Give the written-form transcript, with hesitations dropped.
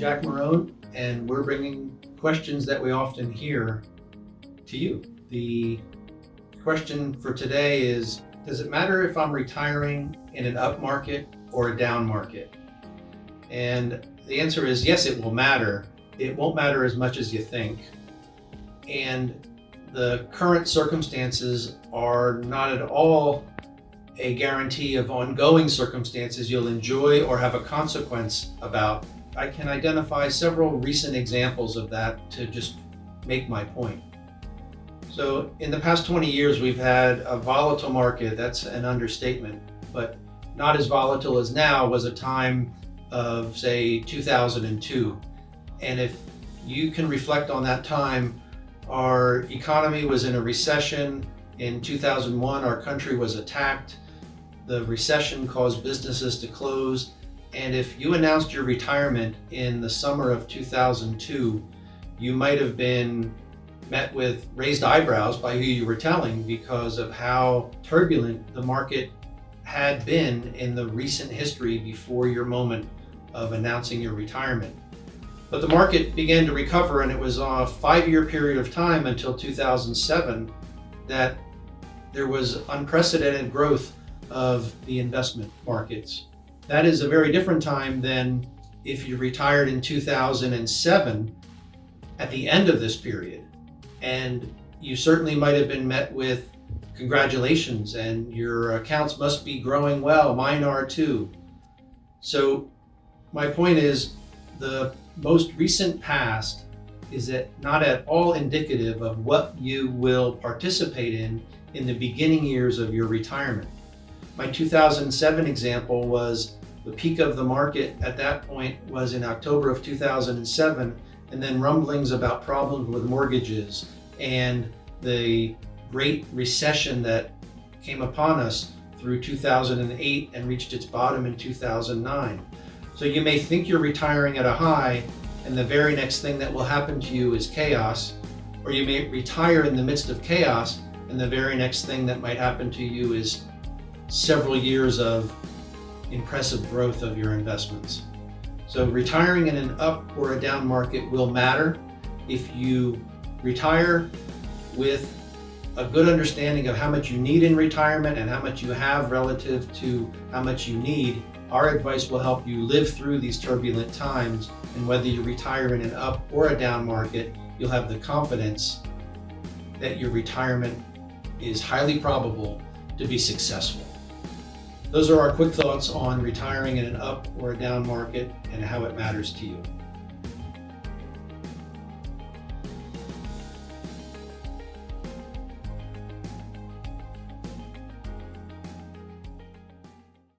Jack Marone, and we're bringing questions that we often hear to you. The question for today is, does it matter if I'm retiring in an up market or a down market? And the answer is yes, it will matter. It won't matter as much as you think. And the current circumstances are not at all a guarantee of ongoing circumstances you'll enjoy or have a consequence about. I can identify several recent examples of that to just make my point. So in the past 20 years, we've had a volatile market. That's an understatement, but not as volatile as now was a time of, say, 2002. And if you can reflect on that time, our economy was in a recession. In 2001, our country was attacked. The recession caused businesses to close. And if you announced your retirement in the summer of 2002, you might have been met with raised eyebrows by who you were telling because of how turbulent the market had been in the recent history before your moment of announcing your retirement. But the market began to recover, and it was a 5-year period of time until 2007 that there was unprecedented growth of the investment markets. That is a very different time than if you retired in 2007 at the end of this period. And you certainly might have been met with congratulations and your accounts must be growing well, mine are too. So my point is, the most recent past is not at all indicative of what you will participate in the beginning years of your retirement. My 2007 example was the peak of the market at that point was in October of 2007, and then rumblings about problems with mortgages and the great recession that came upon us through 2008 and reached its bottom in 2009. So you may think you're retiring at a high, and the very next thing that will happen to you is chaos, or you may retire in the midst of chaos, and the very next thing that might happen to you is several years of impressive growth of your investments. So retiring in an up or a down market will matter. If you retire with a good understanding of how much you need in retirement and how much you have relative to how much you need, our advice will help you live through these turbulent times. And whether you retire in an up or a down market, you'll have the confidence that your retirement is highly probable to be successful. Those are our quick thoughts on retiring in an up or a down market and how it matters to you.